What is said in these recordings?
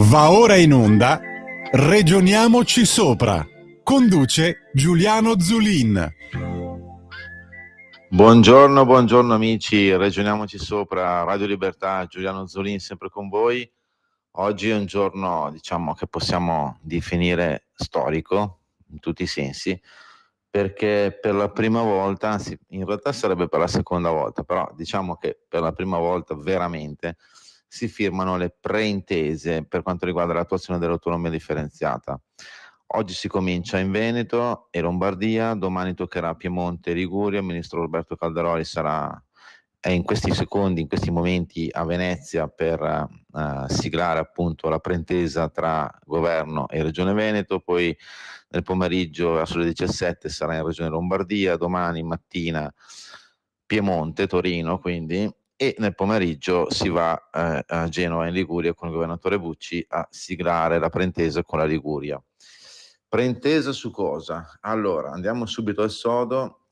Va ora in onda Regioniamoci Sopra. Conduce Giuliano Zulin. Buongiorno amici, Regioniamoci Sopra, Radio Libertà, Giuliano Zulin sempre con voi. Oggi è un giorno, diciamo, che possiamo definire storico in tutti i sensi, perché per la prima volta, anzi in realtà sarebbe per la seconda volta, però diciamo che per la prima volta veramente si firmano le preintese per quanto riguarda l'attuazione dell'autonomia differenziata. Oggi si comincia in Veneto e Lombardia, domani toccherà Piemonte e Liguria. Il ministro Roberto Calderoli è in questi secondi, in questi momenti a Venezia per siglare appunto la preintesa tra governo e Regione Veneto, poi nel pomeriggio verso le 17 sarà in Regione Lombardia, domani mattina Piemonte, Torino quindi, e nel pomeriggio si va a Genova in Liguria con il governatore Bucci a siglare la preintesa con la Liguria. Preintesa su cosa? Allora, andiamo subito al sodo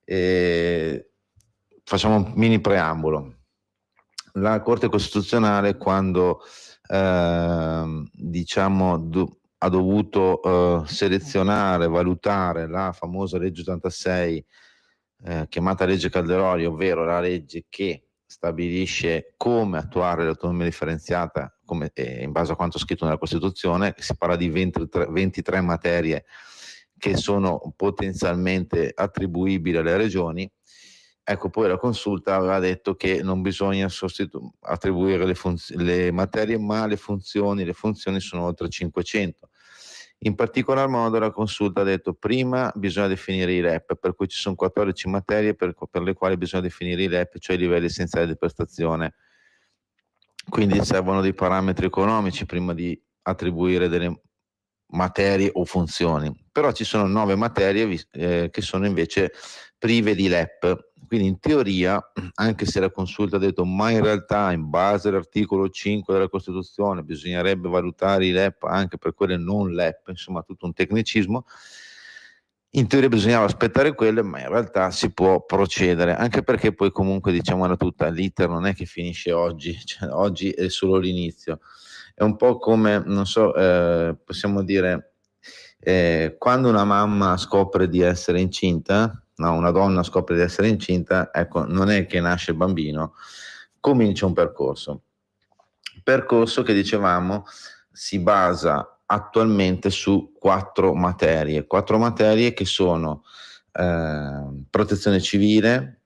e facciamo un mini preambolo. La Corte Costituzionale, quando ha dovuto selezionare, valutare la famosa legge 86 chiamata legge Calderoli, ovvero la legge che stabilisce come attuare l'autonomia differenziata in base a quanto scritto nella Costituzione. Si parla di 23 materie che sono potenzialmente attribuibili alle regioni. Ecco, poi la consulta aveva detto che non bisogna attribuire le materie, ma le funzioni sono oltre 500. In particolar modo la consulta ha detto prima bisogna definire i LEP, per cui ci sono 14 materie per le quali bisogna definire i LEP, cioè i livelli essenziali di prestazione. Quindi servono dei parametri economici prima di attribuire delle materie o funzioni. Però ci sono 9 materie che sono invece prive di LEP. Quindi in teoria, anche se la consulta ha detto ma in realtà in base all'articolo 5 della Costituzione bisognerebbe valutare i LEP anche per quelle non LEP, insomma tutto un tecnicismo, in teoria bisognava aspettare quelle, ma in realtà si può procedere, anche perché poi comunque diciamola tutta, l'iter non è che finisce oggi, cioè, oggi è solo l'inizio. È un po' come, non so, possiamo dire, quando una mamma scopre di essere incinta, no, una donna scopre di essere incinta, ecco, non è che nasce il bambino, comincia un percorso che dicevamo si basa attualmente su 4 materie che sono protezione civile,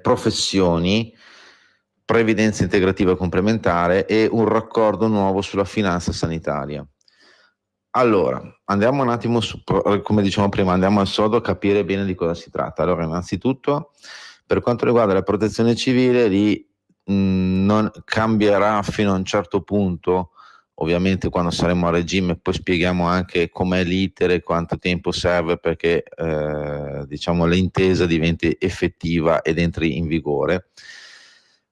professioni, previdenza integrativa complementare e un raccordo nuovo sulla finanza sanitaria. Allora, andiamo un attimo come dicevamo prima, andiamo al sodo a capire bene di cosa si tratta. Allora, innanzitutto, per quanto riguarda la protezione civile, lì non cambierà fino a un certo punto, ovviamente quando saremo a regime, poi spieghiamo anche com'è l'iter e quanto tempo serve perché l'intesa diventi effettiva ed entri in vigore.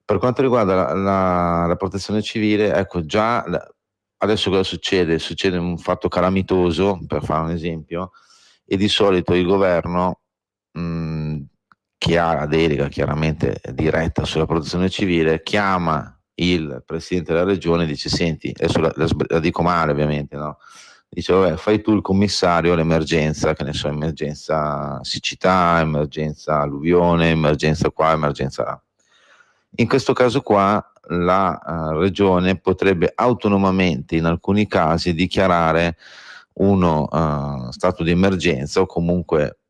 Per quanto riguarda la protezione civile, ecco già adesso cosa succede? Succede un fatto calamitoso, per fare un esempio, e di solito il governo che ha la delega chiaramente diretta sulla protezione civile chiama il presidente della regione e dice senti, adesso la dico male ovviamente, no? Dice vabbè, fai tu il commissario all'emergenza, che ne so, emergenza siccità, emergenza alluvione, emergenza qua, emergenza là. In questo caso qua la regione potrebbe autonomamente in alcuni casi dichiarare uno stato di emergenza o comunque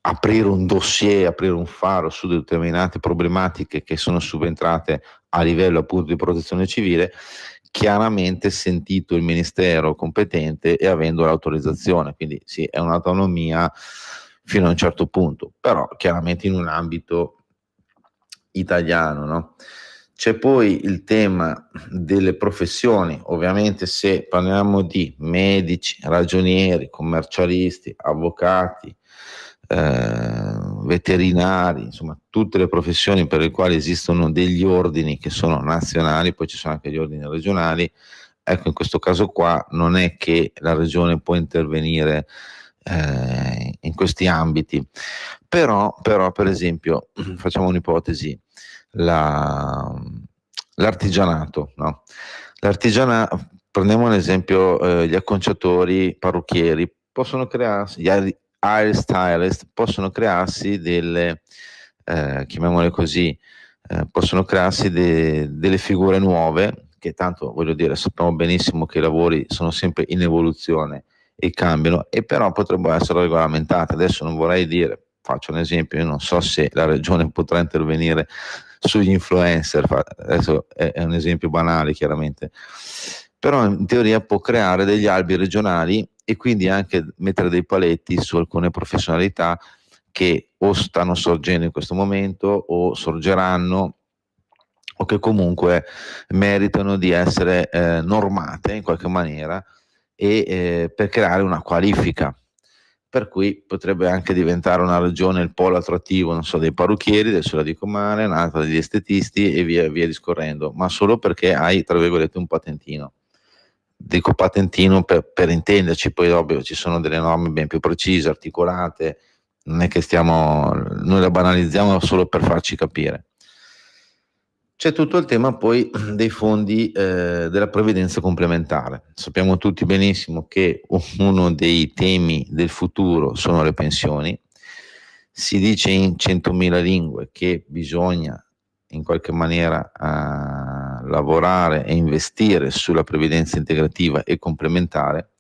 aprire un dossier, aprire un faro su determinate problematiche che sono subentrate a livello appunto di protezione civile, chiaramente sentito il ministero competente e avendo l'autorizzazione, quindi sì, è un'autonomia fino a un certo punto, però chiaramente in un ambito italiano, no? C'è poi il tema delle professioni, ovviamente se parliamo di medici, ragionieri, commercialisti, avvocati, veterinari, insomma tutte le professioni per le quali esistono degli ordini che sono nazionali, poi ci sono anche gli ordini regionali. Ecco, in questo caso qua non è che la regione può intervenire in questi ambiti, però per esempio facciamo un'ipotesi, la l'artigianato, no? Prendiamo un esempio, gli acconciatori, parrucchieri, possono crearsi, gli hair stylist possono crearsi delle, chiamiamole così, possono crearsi delle figure nuove, che tanto voglio dire, sappiamo benissimo che i lavori sono sempre in evoluzione e cambiano, e però potrebbero essere regolamentate. Adesso non vorrei dire, faccio un esempio, io non so se la regione potrà intervenire sugli influencer, adesso è un esempio banale chiaramente, però in teoria può creare degli albi regionali e quindi anche mettere dei paletti su alcune professionalità che o stanno sorgendo in questo momento o sorgeranno, o che comunque meritano di essere normate in qualche maniera, e per creare una qualifica. Per cui potrebbe anche diventare una regione il polo attrattivo, non so, dei parrucchieri, adesso la dico male, un'altra degli estetisti e via discorrendo, ma solo perché hai, tra virgolette, un patentino. Dico patentino per intenderci, poi ovvio ci sono delle norme ben più precise, articolate, non è che noi la banalizziamo solo per farci capire. C'è tutto il tema poi dei fondi della previdenza complementare. Sappiamo tutti benissimo che uno dei temi del futuro sono le pensioni. Si dice in 100.000 lingue che bisogna in qualche maniera lavorare e investire sulla previdenza integrativa e complementare.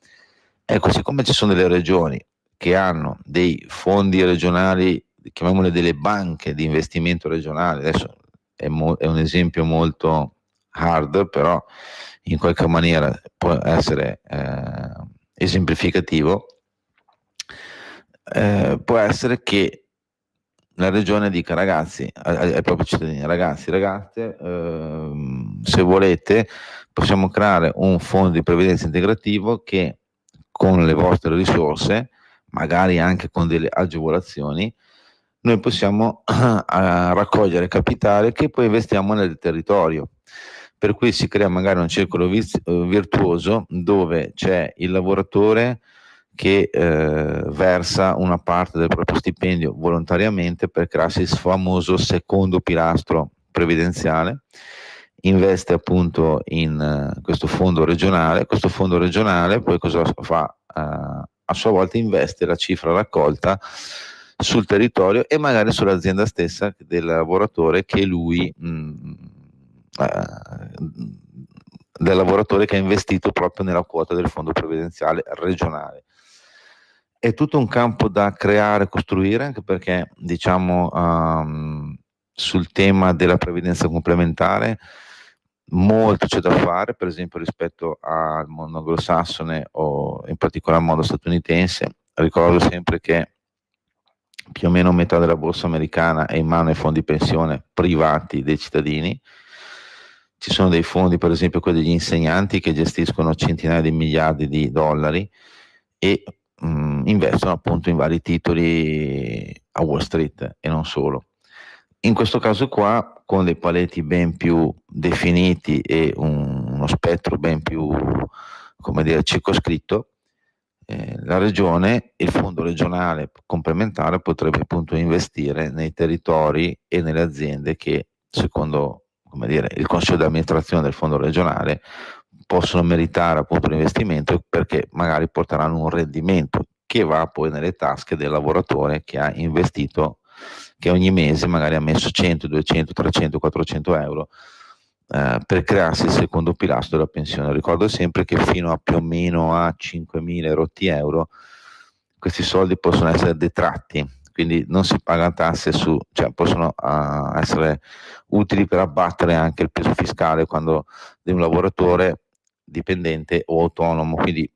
Ecco, siccome ci sono delle regioni che hanno dei fondi regionali, chiamiamole delle banche di investimento regionale, adesso è un esempio molto hard, però in qualche maniera può essere esemplificativo, può essere che la regione dica ragazzi, ai propri cittadini, ragazzi, ragazze, se volete possiamo creare un fondo di previdenza integrativo che con le vostre risorse, magari anche con delle agevolazioni, noi possiamo raccogliere capitale che poi investiamo nel territorio. Per cui si crea magari un circolo virtuoso dove c'è il lavoratore che versa una parte del proprio stipendio volontariamente per crearsi il famoso secondo pilastro previdenziale, investe appunto in questo fondo regionale poi cosa fa? A sua volta investe la cifra raccolta sul territorio e magari sull'azienda stessa del lavoratore che lui del lavoratore che ha investito proprio nella quota del fondo previdenziale regionale. È tutto un campo da creare, costruire, anche perché diciamo sul tema della previdenza complementare molto c'è da fare, per esempio rispetto al mondo anglosassone o in particolar modo statunitense. Ricordo sempre che più o meno metà della borsa americana è in mano ai fondi pensione privati dei cittadini. Ci sono dei fondi, per esempio quelli degli insegnanti, che gestiscono centinaia di miliardi di dollari e investono appunto in vari titoli a Wall Street e non solo. In questo caso qua, con dei paletti ben più definiti e uno spettro ben più, come dire, circoscritto, la regione, il fondo regionale complementare potrebbe appunto investire nei territori e nelle aziende che, secondo, come dire, il consiglio di amministrazione del fondo regionale, possono meritare appunto l'investimento perché magari porteranno un rendimento che va poi nelle tasche del lavoratore che ha investito, che ogni mese magari ha messo 100, 200, 300, 400 euro per crearsi il secondo pilastro della pensione. Ricordo sempre che fino a più o meno a 5.000 rotti euro questi soldi possono essere detratti, quindi non si paga tasse cioè possono essere utili per abbattere anche il peso fiscale quando di un lavoratore dipendente o autonomo, quindi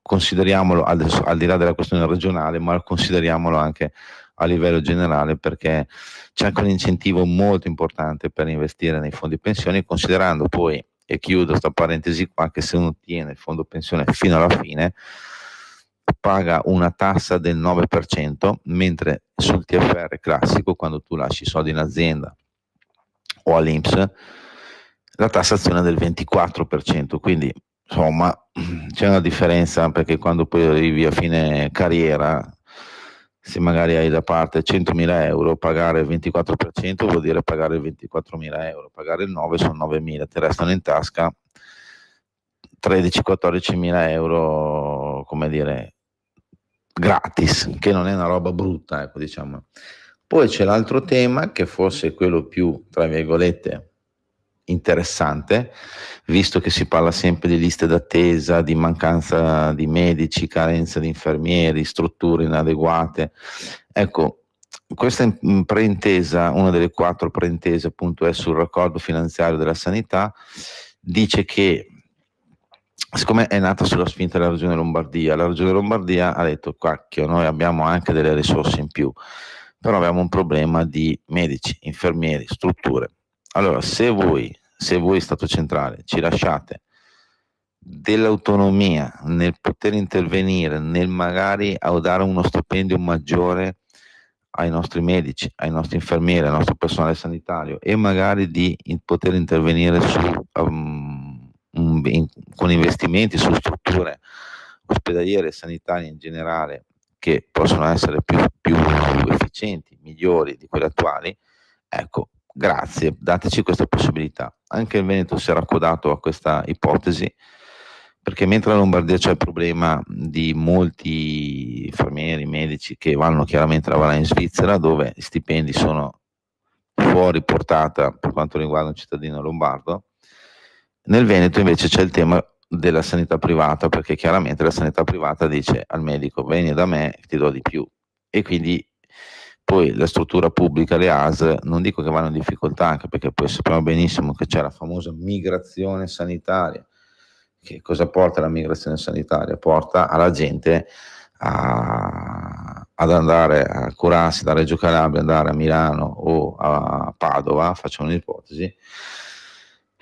consideriamolo adesso al di là della questione regionale, ma consideriamolo anche a livello generale, perché c'è anche un incentivo molto importante per investire nei fondi pensioni, considerando poi, e chiudo sta parentesi qua, che se uno tiene il fondo pensione fino alla fine paga una tassa del 9%, mentre sul TFR classico, quando tu lasci i soldi in azienda o all'INPS, la tassazione è del 24%, quindi insomma c'è una differenza, perché quando poi arrivi a fine carriera se magari hai da parte 100.000 euro, pagare il 24% vuol dire pagare il 24.000 euro, pagare il 9 sono 9.000, ti restano in tasca 13-14.000 euro, come dire, gratis, che non è una roba brutta, ecco, diciamo. Poi c'è l'altro tema, che forse è quello più, tra virgolette, interessante, visto che si parla sempre di liste d'attesa, di mancanza di medici, carenza di infermieri, strutture inadeguate. Ecco, questa preintesa, una delle 4 preintese appunto è sul raccordo finanziario della sanità, dice che siccome è nata sulla spinta della Regione Lombardia, la Regione Lombardia ha detto: cacchio, noi abbiamo anche delle risorse in più, però abbiamo un problema di medici, infermieri, strutture. Allora, se voi Stato centrale ci lasciate dell'autonomia nel poter intervenire, nel magari dare uno stipendio maggiore ai nostri medici, ai nostri infermieri, al nostro personale sanitario, e magari di poter intervenire con investimenti su strutture ospedaliere e sanitarie in generale che possono essere più efficienti, migliori di quelle attuali, ecco, grazie, dateci questa possibilità. Anche il Veneto si era accodato a questa ipotesi, perché mentre la Lombardia c'è il problema di molti infermieri, medici che vanno chiaramente a lavorare in Svizzera, dove gli stipendi sono fuori portata per quanto riguarda un cittadino lombardo, nel Veneto invece c'è il tema della sanità privata, perché chiaramente la sanità privata dice al medico: vieni da me, ti do di più. E quindi poi la struttura pubblica, le ASL, non dico che vanno in difficoltà, anche perché poi sappiamo benissimo che c'è la famosa migrazione sanitaria. Che cosa porta la migrazione sanitaria? Porta alla gente ad andare a curarsi da Reggio Calabria, andare a Milano o a Padova, facciamo un'ipotesi,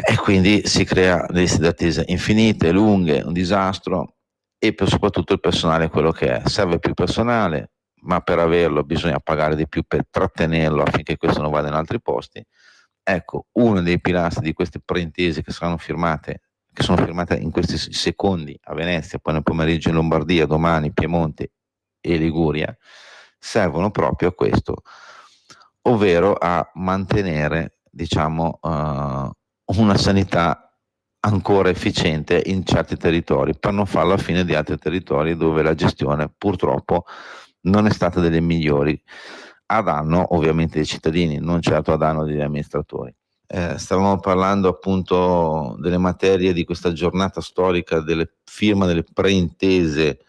e quindi si crea liste d'attesa infinite, lunghe, un disastro, e soprattutto il personale è quello che è. Serve più personale, ma per averlo bisogna pagare di più per trattenerlo affinché questo non vada in altri posti. Ecco, uno dei pilastri di queste preintese che sono firmate in questi secondi a Venezia, poi nel pomeriggio in Lombardia, domani Piemonte e Liguria, servono proprio a questo, ovvero a mantenere, diciamo, una sanità ancora efficiente in certi territori, per non farlo a fine di altri territori dove la gestione purtroppo non è stata delle migliori, a danno ovviamente dei cittadini, non certo a danno degli amministratori. Stavamo parlando appunto delle materie di questa giornata storica, delle firma delle preintese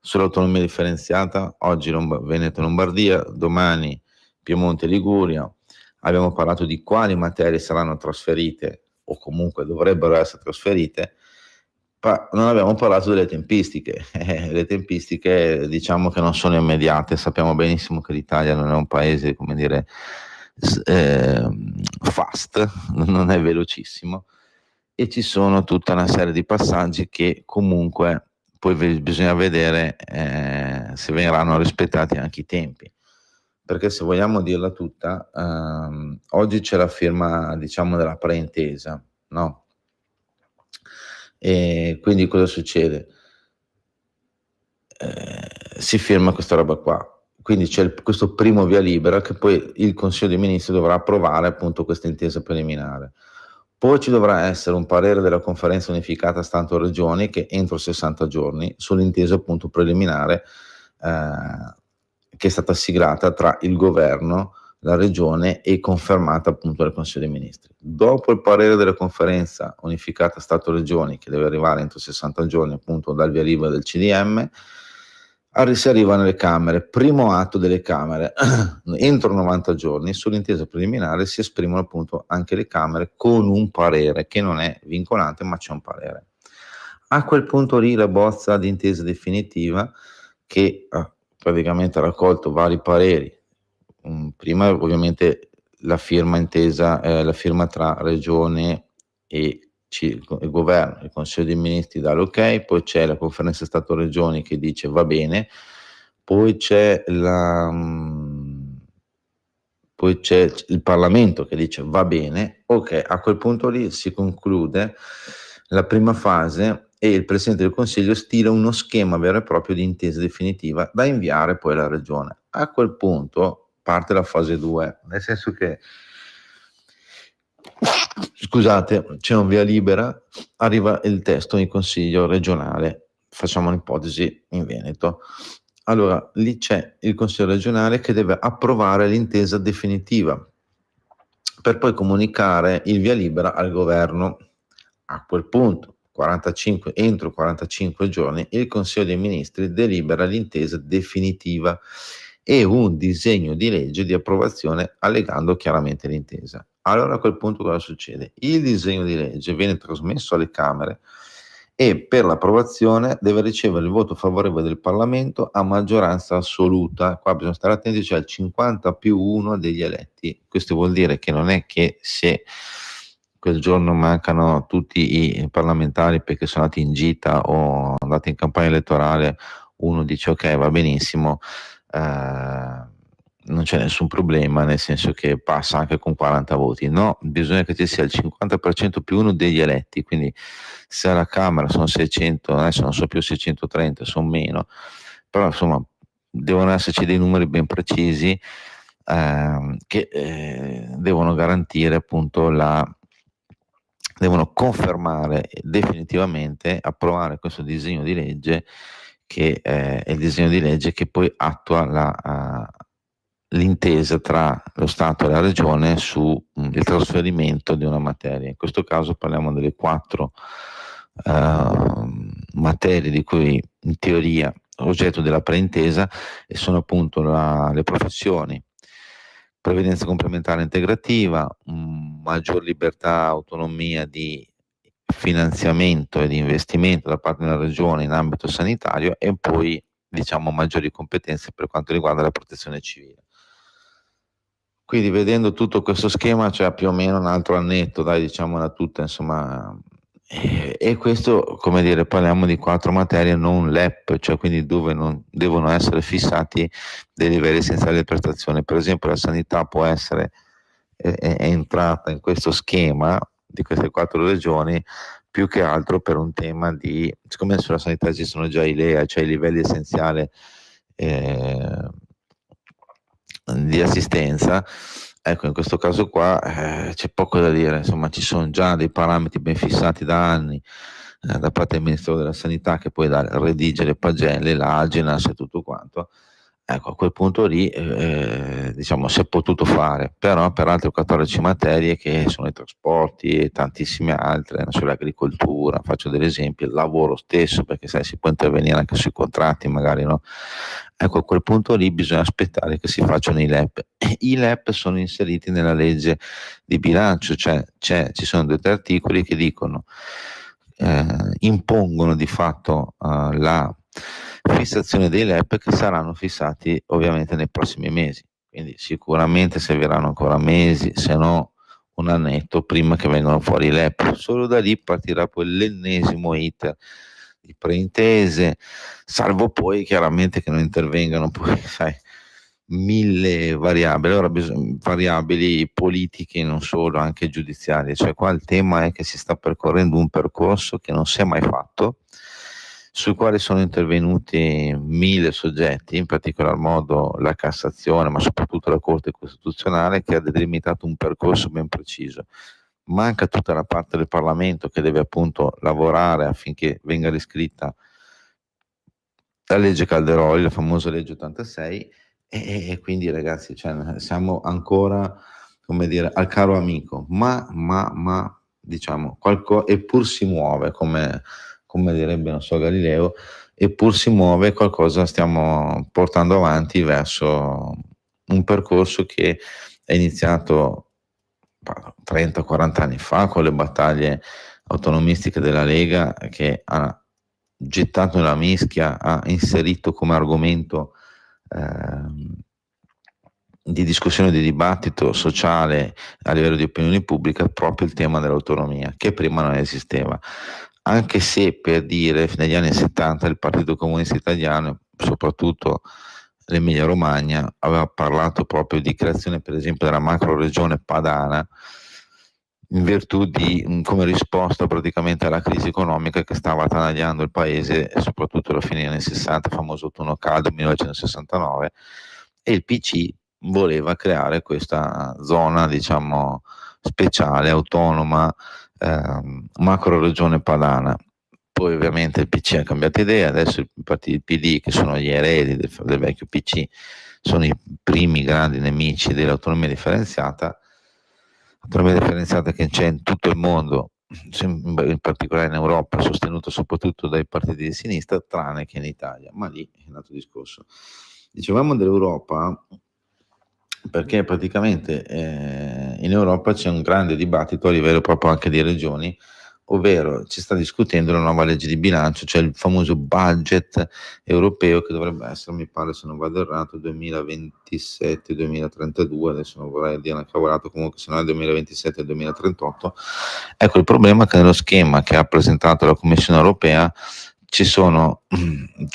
sull'autonomia differenziata, oggi Veneto e Lombardia, domani Piemonte e Liguria. Abbiamo parlato di quali materie saranno trasferite o comunque dovrebbero essere trasferite, ma non abbiamo parlato delle tempistiche. Le tempistiche, diciamo che non sono immediate, sappiamo benissimo che l'Italia non è un paese, come dire, fast, non è velocissimo, e ci sono tutta una serie di passaggi che comunque poi bisogna vedere se verranno rispettati anche i tempi, perché se vogliamo dirla tutta, oggi c'è la firma, diciamo, della preintesa, no? E quindi cosa succede? Si firma questa roba qua, quindi c'è questo primo via libera che poi il Consiglio dei Ministri dovrà approvare appunto questa intesa preliminare. Poi ci dovrà essere un parere della Conferenza Unificata Stato-Regioni che entro 60 giorni sull'intesa appunto preliminare che è stata siglata tra il governo, la regione e confermata appunto dal Consiglio dei Ministri. Dopo il parere della Conferenza Unificata Stato-Regioni, che deve arrivare entro 60 giorni appunto dal via libera del CDM, si arriva nelle Camere, primo atto delle Camere, entro 90 giorni sull'intesa preliminare si esprimono appunto anche le Camere con un parere che non è vincolante, ma c'è un parere. A quel punto lì la bozza di intesa definitiva, che praticamente ha raccolto vari pareri, prima ovviamente la firma intesa, la firma tra Regione e il governo, il Consiglio dei Ministri dà l'ok, poi c'è la Conferenza Stato-Regioni che dice va bene, poi c'è il Parlamento che dice va bene, ok, a quel punto lì si conclude la prima fase e il Presidente del Consiglio stila uno schema vero e proprio di intesa definitiva da inviare poi alla Regione. A quel punto parte la fase 2, nel senso che, scusate, c'è un via libera, arriva il testo in consiglio regionale, facciamo un'ipotesi in Veneto. Allora, lì c'è il consiglio regionale che deve approvare l'intesa definitiva per poi comunicare il via libera al governo. A quel punto, entro 45 giorni, il Consiglio dei Ministri delibera l'intesa definitiva e un disegno di legge di approvazione allegando chiaramente l'intesa. Allora a quel punto cosa succede? Il disegno di legge viene trasmesso alle Camere e per l'approvazione deve ricevere il voto favorevole del Parlamento a maggioranza assoluta. Qua bisogna stare attenti, cioè il 50+1 degli eletti. Questo vuol dire che non è che se quel giorno mancano tutti i parlamentari perché sono andati in gita o andati in campagna elettorale, uno dice ok, va benissimo, non c'è nessun problema, nel senso che passa anche con 40 voti. No, bisogna che ci sia il 50+1 degli eletti, quindi se alla Camera sono 600, adesso non so più 630, sono meno, però insomma devono esserci dei numeri ben precisi che devono garantire appunto devono confermare definitivamente, approvare questo disegno di legge che è il disegno di legge che poi attua l'intesa tra lo Stato e la Regione su il trasferimento di una materia. In questo caso parliamo delle 4 materie di cui in teoria oggetto della preintesa e sono appunto le professioni, previdenza complementare integrativa, maggior libertà, autonomia di finanziamento e di investimento da parte della Regione in ambito sanitario e poi diciamo maggiori competenze per quanto riguarda la protezione civile. Quindi vedendo tutto questo schema c'è più o meno un altro annetto, dai, diciamola tutta, insomma, e questo, come dire, parliamo di 4 materie non LEP, cioè quindi dove non devono essere fissati dei livelli essenziali di prestazione. Per esempio la sanità può essere è entrata in questo schema di queste 4 regioni più che altro per un tema di, siccome sulla sanità ci sono già i LEA, cioè i livelli essenziali di assistenza, ecco, in questo caso qua c'è poco da dire, insomma ci sono già dei parametri ben fissati da anni da parte del Ministero della Sanità che poi redige le pagelle, l'Agenas e tutto quanto. Ecco, a quel punto lì diciamo si è potuto fare, però per altre 14 materie che sono i trasporti e tantissime altre, non so, l'agricoltura, faccio degli esempi, il lavoro stesso, perché sai, si può intervenire anche sui contratti magari, no? Ecco, a quel punto lì bisogna aspettare che si facciano i LEP. I LEP sono inseriti nella legge di bilancio, cioè ci sono 2 o 3 articoli che dicono, impongono di fatto la fissazione dei LEP che saranno fissati ovviamente nei prossimi mesi, quindi sicuramente serviranno ancora mesi, se no un annetto prima che vengano fuori i LEP. Solo da lì partirà poi l'ennesimo iter di preintese, salvo poi chiaramente che non intervengano poi, sai, 1000 variabili, allora variabili politiche non solo, anche giudiziarie, cioè qua il tema è che si sta percorrendo un percorso che non si è mai fatto, sul quale sono intervenuti 1000 soggetti, in particolar modo la Cassazione, ma soprattutto la Corte Costituzionale, che ha delimitato un percorso ben preciso. Manca tutta la parte del Parlamento che deve appunto lavorare affinché venga riscritta la legge Calderoli, la famosa legge 86, e quindi ragazzi, cioè, siamo ancora, come dire, al caro amico, ma diciamo, eppur si muove, come direbbe, non so, Galileo, eppur si muove, qualcosa stiamo portando avanti verso un percorso che è iniziato 30-40 anni fa con le battaglie autonomistiche della Lega, che ha gettato nella mischia, ha inserito come argomento di discussione, di dibattito sociale a livello di opinione pubblica proprio il tema dell'autonomia, che prima non esisteva. Anche se, per dire, negli anni 70 il Partito Comunista Italiano, soprattutto l'Emilia Romagna, aveva parlato proprio di creazione, per esempio, della macro regione padana, in virtù di, come risposta praticamente alla crisi economica che stava attanagliando il paese, e soprattutto alla fine degli anni 60, il famoso autunno caldo 1969, e il PC voleva creare questa zona, diciamo, speciale, autonoma, macro regione padana. Poi ovviamente il PC ha cambiato idea, adesso i partiti del PD, che sono gli eredi del vecchio PC, sono i primi grandi nemici dell'autonomia differenziata che c'è in tutto il mondo, in particolare in Europa, sostenuto soprattutto dai partiti di sinistra, tranne che in Italia, ma lì è un altro discorso. Dicevamo dell'Europa perché praticamente in Europa c'è un grande dibattito a livello proprio anche di regioni, ovvero ci sta discutendo la nuova legge di bilancio, cioè il famoso budget europeo che dovrebbe essere, mi pare se non vado errato, 2027-2032, adesso non vorrei dire una cavolata, comunque se no è 2027-2038. Ecco, il problema è che nello schema che ha presentato la Commissione europea c'è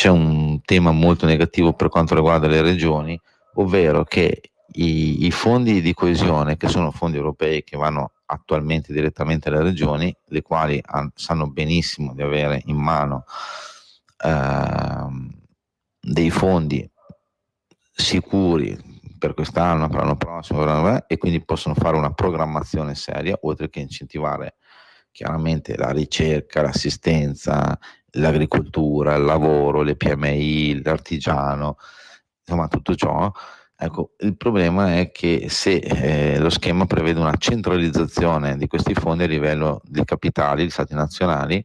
un tema molto negativo per quanto riguarda le regioni, ovvero che i fondi di coesione, che sono fondi europei che vanno attualmente direttamente alle regioni, le quali sanno benissimo di avere in mano dei fondi sicuri per quest'anno, per l'anno prossimo, e quindi possono fare una programmazione seria, oltre che incentivare chiaramente la ricerca, l'assistenza, l'agricoltura, il lavoro, le PMI, l'artigiano, insomma tutto ciò. Ecco, il problema è che se lo schema prevede una centralizzazione di questi fondi a livello di capitali, di stati nazionali,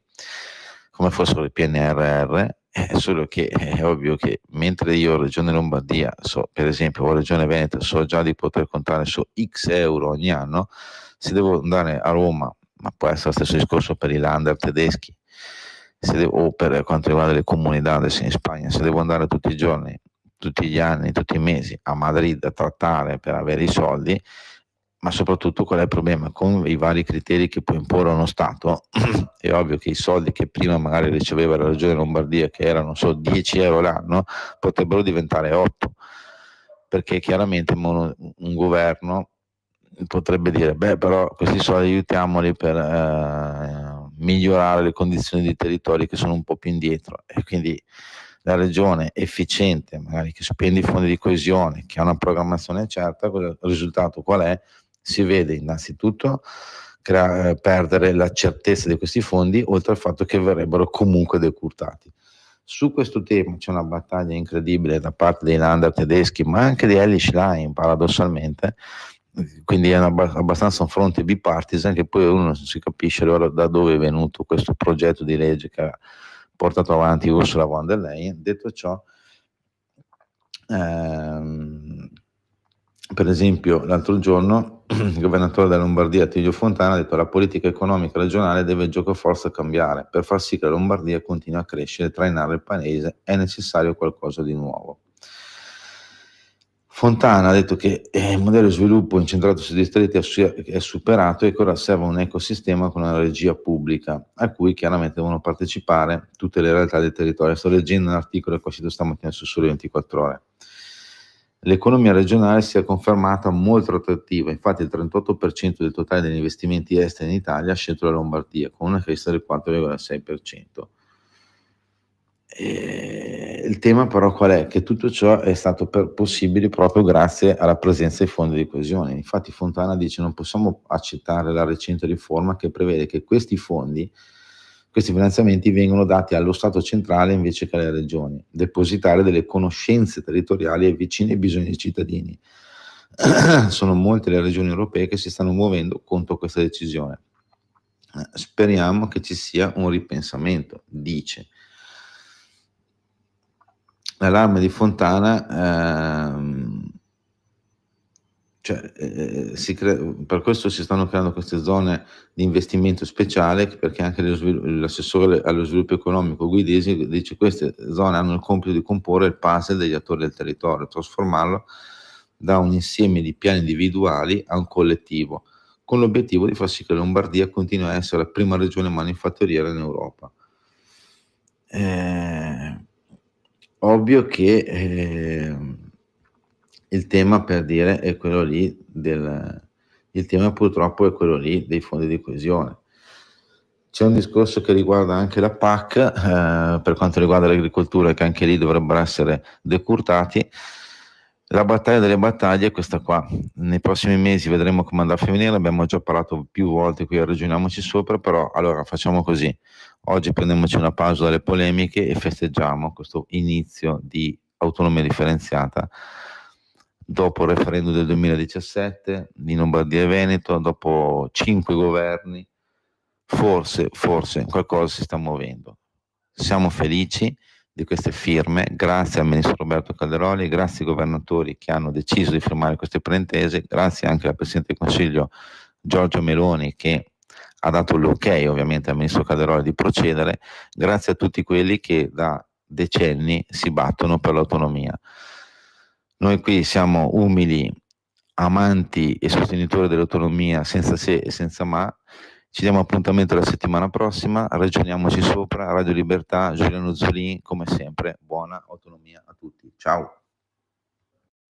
come fossero il PNRR, è solo che è ovvio che mentre io, Regione Lombardia, per esempio, o Regione Veneto, so già di poter contare su X euro ogni anno, se devo andare a Roma, ma può essere lo stesso discorso per i Länder tedeschi, o per quanto riguarda le comunità in Spagna, se devo andare tutti i giorni, tutti gli anni, tutti i mesi a Madrid a trattare per avere i soldi, ma soprattutto qual è il problema? Con i vari criteri che può imporre uno Stato, è ovvio che i soldi che prima magari riceveva la Regione Lombardia, che erano, non so, 10 euro l'anno, potrebbero diventare 8, perché chiaramente un governo potrebbe dire, beh, però questi soldi aiutiamoli per migliorare le condizioni dei territori che sono un po' più indietro, e quindi la regione efficiente, magari che spende i fondi di coesione, che ha una programmazione certa, il risultato qual è? Si vede innanzitutto perdere la certezza di questi fondi, oltre al fatto che verrebbero comunque decurtati. Su questo tema c'è una battaglia incredibile da parte dei Länder tedeschi, ma anche di Elly Schlein, paradossalmente, quindi è abbastanza un fronte bipartisan, che poi uno non si capisce allora da dove è venuto questo progetto di legge che ha portato avanti Ursula von der Leyen. Detto ciò, per esempio l'altro giorno il governatore della Lombardia Attilio Fontana ha detto: la politica economica regionale deve giocoforza cambiare, per far sì che la Lombardia continui a crescere e trainare il paese è necessario qualcosa di nuovo. Fontana ha detto che il modello di sviluppo incentrato sui distretti è superato e che ora serve un ecosistema con una regia pubblica, a cui chiaramente devono partecipare tutte le realtà del territorio. Sto leggendo un articolo che è uscito stamattina su Sole 24 Ore. L'economia regionale si è confermata molto attrattiva, infatti il 38% del totale degli investimenti esteri in Italia ha scelto la Lombardia, con una crescita del 4,6%. Il tema però qual è? Che tutto ciò è stato possibile proprio grazie alla presenza dei fondi di coesione. Infatti Fontana dice: non possiamo accettare la recente riforma che prevede che questi finanziamenti vengono dati allo Stato centrale invece che alle regioni, depositare delle conoscenze territoriali e vicine ai bisogni dei cittadini. Sono molte le regioni europee che si stanno muovendo contro questa decisione. Speriamo che ci sia un ripensamento, dice. L'allarme di Fontana, per questo si stanno creando queste zone di investimento speciale, perché anche l'assessore allo sviluppo economico Guidesi dice: queste zone hanno il compito di comporre il puzzle degli attori del territorio, trasformarlo da un insieme di piani individuali a un collettivo, con l'obiettivo di far sì che la Lombardia continui a essere la prima regione manifatturiera in Europa. Ovvio che il tema, per dire, è quello lì il tema purtroppo è quello lì dei fondi di coesione. C'è un discorso che riguarda anche la PAC, per quanto riguarda l'agricoltura, che anche lì dovrebbero essere decurtati. La battaglia delle battaglie è questa qua. Nei prossimi mesi vedremo come andrà a finire. Abbiamo già parlato più volte qui a Ragioniamoci Sopra, però allora facciamo così. Oggi prendiamoci una pausa dalle polemiche e festeggiamo questo inizio di autonomia differenziata dopo il referendum del 2017 in Lombardia e Veneto, dopo 5 governi, forse qualcosa si sta muovendo. Siamo felici di queste firme, grazie al ministro Roberto Calderoli, grazie ai governatori che hanno deciso di firmare queste pretese, grazie anche al Presidente del Consiglio Giorgia Meloni che ha dato l'ok ovviamente al ministro Calderoli di procedere, grazie a tutti quelli che da decenni si battono per l'autonomia. Noi qui siamo umili, amanti e sostenitori dell'autonomia senza se e senza ma. Ci diamo appuntamento la settimana prossima, ragioniamoci sopra, Radio Libertà, Giuliano Zulin, come sempre, buona autonomia a tutti. Ciao!